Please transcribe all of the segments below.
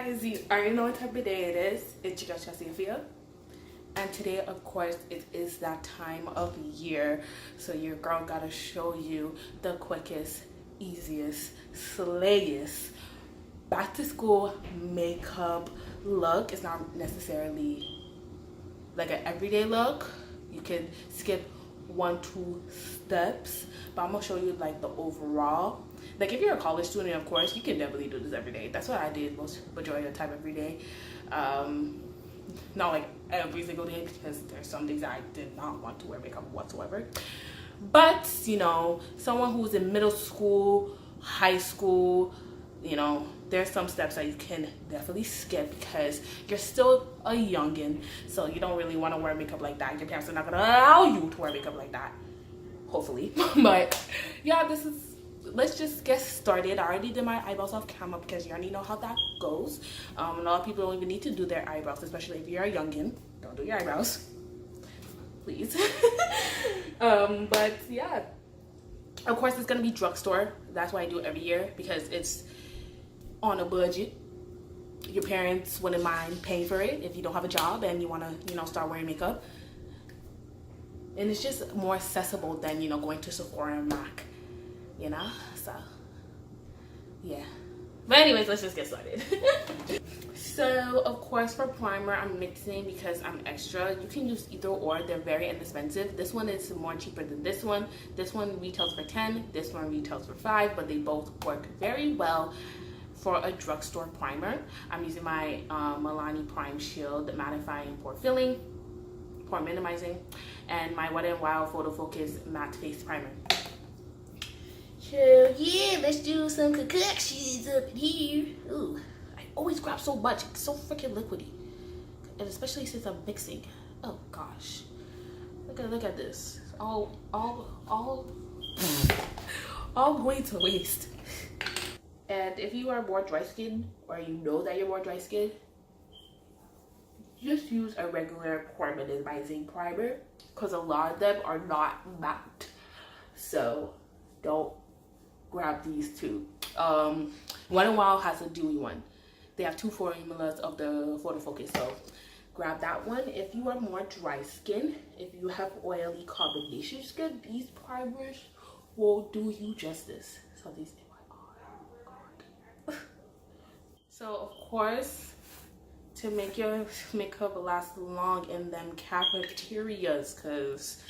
guys, you already know what type of day it is. It's your girl Chelsea Afia. And today, of course, it is that time of year. So your girl gotta show you the quickest, easiest, slayest back to school makeup look. It's not necessarily like an everyday look. You can skip 1-2 steps, but I'm gonna show you like the overall. Like if you're a college student, of course, you can definitely do this every day. That's what I did majority of the time every day. Not like every single day, because there's some days I did not want to wear makeup whatsoever. But you know, someone who's in middle school, high school, you know, there's some steps that you can definitely skip because you're still a youngin', so you don't really want to wear makeup like that. Your parents are not gonna allow you to wear makeup like that, hopefully. But yeah, let's just get started. I already did my eyebrows off camera because you already know how that goes. A lot of people don't even need to do their eyebrows, especially if you're a youngin'. Don't do your eyebrows, please. But yeah, of course it's gonna be drugstore. That's why I do it every year, because it's on a budget. Your parents wouldn't mind paying for it if you don't have a job and you want to, you know, start wearing makeup. And it's just more accessible than, you know, going to Sephora and MAC, you know. So yeah, but anyways, let's just get started. So of course for primer, I'm mixing because I'm extra. You can use either or. They're very inexpensive. This one is more cheaper than this one. This one retails for 10, this one retails for 5, but they both work very well for a drugstore primer. I'm using my Milani Prime Shield Mattifying Pore Filling, Pore Minimizing, and my Wet n Wild Photofocus Matte Face Primer. So yeah, let's do some concoctions up in here. Ooh, I always grab so much. It's so freaking liquidy, and especially since I'm mixing. Oh gosh, look at this. All going to waste. And if you are more dry skin, or you know that you're more dry skin, just use a regular pore minimizing primer, because a lot of them are not matte. So don't grab these two. Wet n Wild has a dewy one. They have 2 formulas of the photofocus, so grab that one. If you are more dry skin, if you have oily combination skin, these primers will do you justice. So these. So of course, to make your makeup last long in them cafeterias, because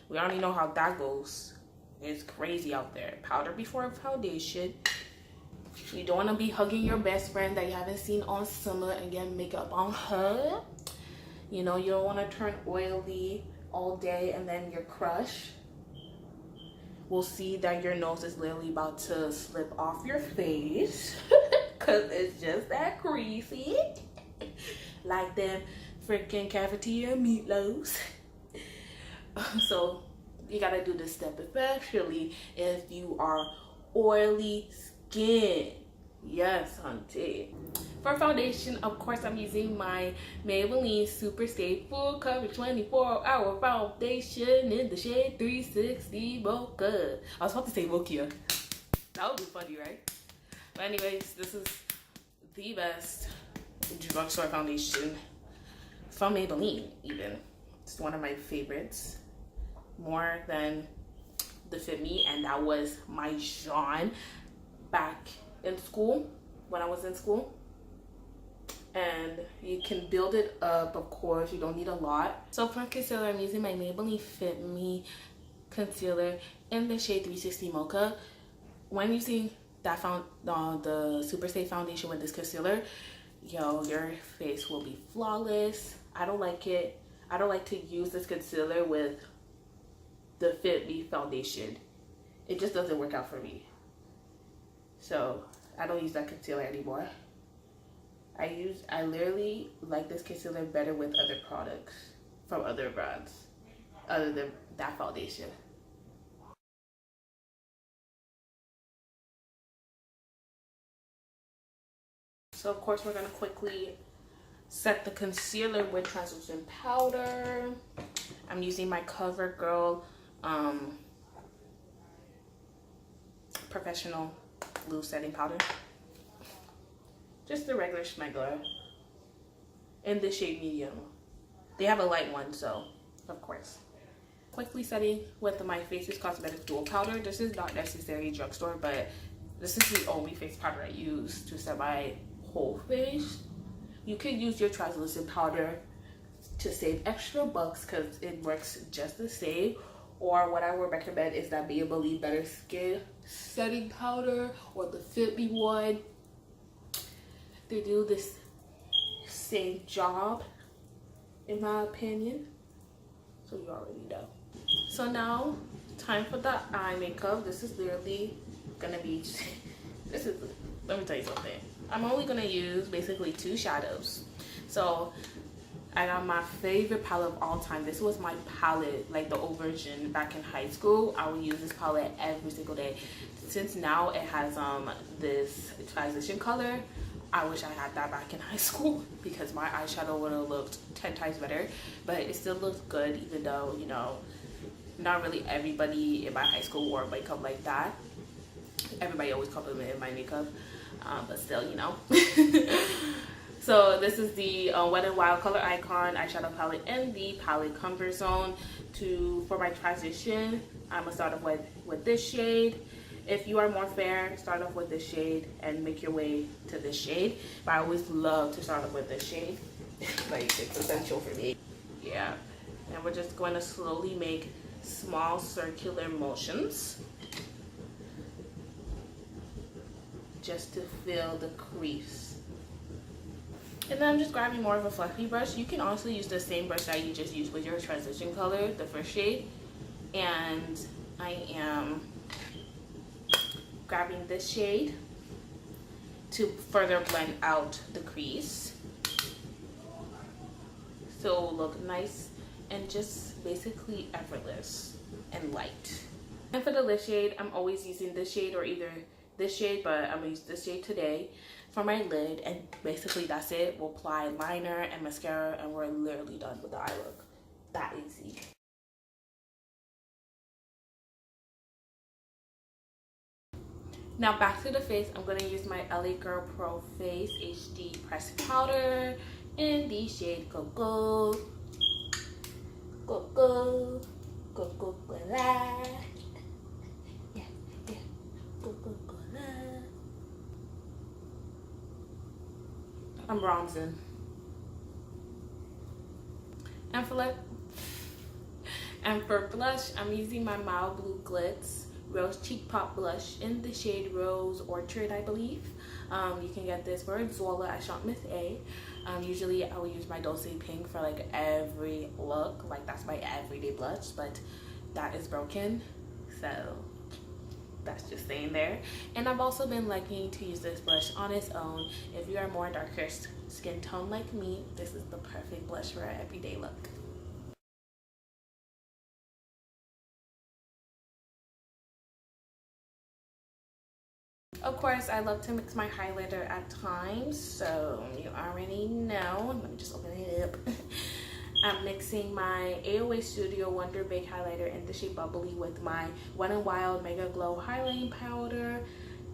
we already know how that goes. It's crazy out there. Powder before foundation. You don't want to be hugging your best friend that you haven't seen all summer and get makeup on her. You know, you don't want to turn oily all day and then your crush will see that your nose is literally about to slip off your face. Cause it's just that greasy, like them freaking cafeteria meatloaves. So you gotta do this step, especially if you are oily skin. Yes, hunty. For foundation, of course, I'm using my Maybelline SUPERSTAY Full Coverage 24-Hour Foundation in the shade 360 Mocha. I was about to say Mocha. That would be funny, right? But anyways, this is the best drugstore foundation from Maybelline, even. It's one of my favorites, more than the Fit Me, and that was my genre back in school, when I was in school. And you can build it up, of course, you don't need a lot. So for concealer, I'm using my Maybelline Fit Me concealer in the shade 360 Mocha. When using that the SUPERSTAY foundation with this concealer, yo, your face will be flawless. I don't like it. I don't like to use this concealer with the Fit Me foundation. It just doesn't work out for me. So I don't use that concealer anymore. I literally like this concealer better with other products from other brands other than that foundation. So of course we're gonna quickly set the concealer with translucent powder. I'm using my Covergirl professional blue setting powder. just the regular schmegler in the shade medium. They have a light one, so of course. Quickly setting with my Faces Cosmetics Dual Powder. This is not necessarily drugstore, but this is the only face powder I use to set my whole face. You could use your translucent powder to save extra bucks because it works just the same. Or what I would recommend is that Maybelline Better Skin setting powder or the Fit Me one. They do this same job in my opinion, so you already know. So now time for the eye makeup. This is literally gonna be let me tell you something. I'm only gonna use basically 2 shadows. So I got my favorite palette of all time. This was my palette, like the old version back in high school. I would use this palette every single day. Since now it has this transition color, I wish I had that back in high school because my eyeshadow would have looked 10 times better. But it still looks good, even though, you know, not really everybody in my high school wore makeup like that. Everybody always complimented my makeup, but still, you know. So this is the Wet n Wild Color Icon eyeshadow palette in the palette Comfort Zone. For my transition, I'm gonna start off with this shade. If you are more fair, start off with this shade and make your way to this shade. But I always love to start off with this shade. Like, it's essential for me. Yeah. And we're just going to slowly make small circular motions just to fill the crease. And then I'm just grabbing more of a fluffy brush. You can also use the same brush that you just used with your transition color, the first shade. And I am grabbing this shade to further blend out the crease, so it will look nice and just basically effortless and light. And for the lid shade, I'm always using this shade or either this shade, but I'm gonna use this shade today for my lid, and basically that's it. We'll apply liner and mascara and we're literally done with the eye look. That easy. Now back to the face, I'm going to use my LA Girl Pro Face HD Pressed Powder in the shade Coco. Coco. Coco Cola. Yeah, yeah. Coco Cola. I'm bronzing. And for blush, I'm using my Malibu Glitz Rose Cheek Pop Blush in the shade Rose Orchid, I believe. You can get this for Zola at Shop Miss A. Usually I will use my Dulce Pink for like every look. Like, that's my everyday blush, but that is broken. So that's just staying there. And I've also been liking to use this blush on its own. If you are more darker skin tone like me, this is the perfect blush for an everyday look. Of course, I love to mix my highlighter at times, so you already know. Let me just open it up. I'm mixing my AOA Studio Wonder Bake highlighter in the shade Bubbly with my Wet n Wild Mega Glow highlighting powder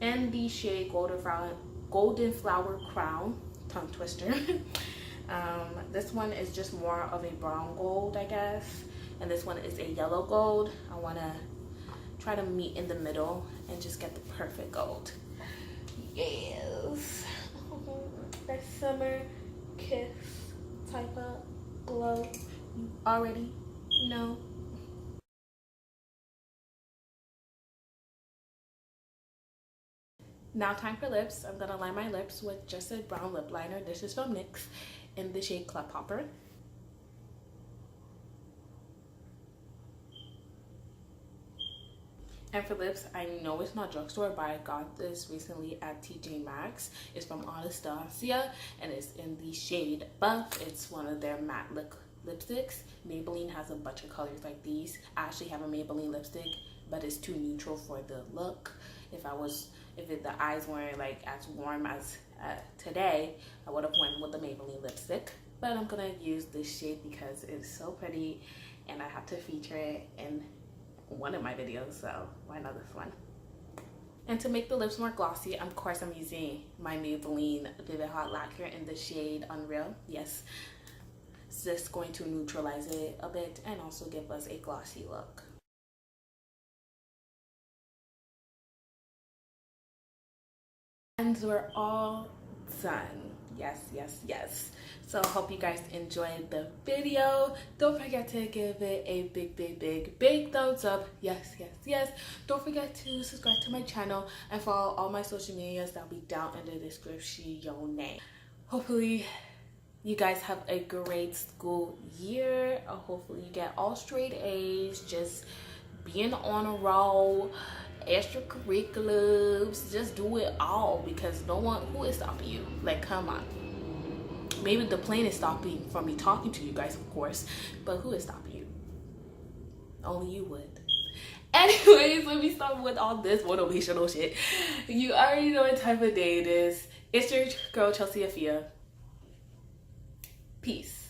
in the shade Golden Flower Crown. Tongue twister. This one is just more of a brown gold, I guess, and this one is a yellow gold. I want to try to meet in the middle and just get the perfect gold. Yes. That summer kiss type of glow. You already know. Now time for lips. I'm gonna line my lips with just a brown lip liner. This is from NYX in the shade Club Hopper. And for lips, I know it's not drugstore, but I got this recently at TJ Maxx. It's from Anastasia, and it's in the shade Buff. It's one of their matte lipsticks. Maybelline has a bunch of colors like these. I actually have a Maybelline lipstick, but it's too neutral for the look. If the eyes weren't like as warm as today, I would have went with the Maybelline lipstick. But I'm gonna use this shade because it's so pretty, and I have to feature it in one of my videos, so why not this one? And to make the lips more glossy, of course, I'm using my Maybelline Vivid Hot Lacquer in the shade Unreal. Yes, it's just going to neutralize it a bit and also give us a glossy look. And we're all done. Yes, yes, yes. So I hope you guys enjoyed the video. Don't forget to give it a big thumbs up. Yes, yes, yes. Don't forget to subscribe to my channel and follow all my social medias. That'll be down in the description. Hopefully you guys have a great school year. Hopefully you get all straight A's, just being on a roll, extracurriculars, just do it all, because no one, who is stopping you? Like, come on. Maybe the plane is stopping from me talking to you guys, of course, but who is stopping you? Only you would. Anyways, let me stop with all this motivational shit. You already know what type of day it is. It's your girl, Chelsea Afia. Peace.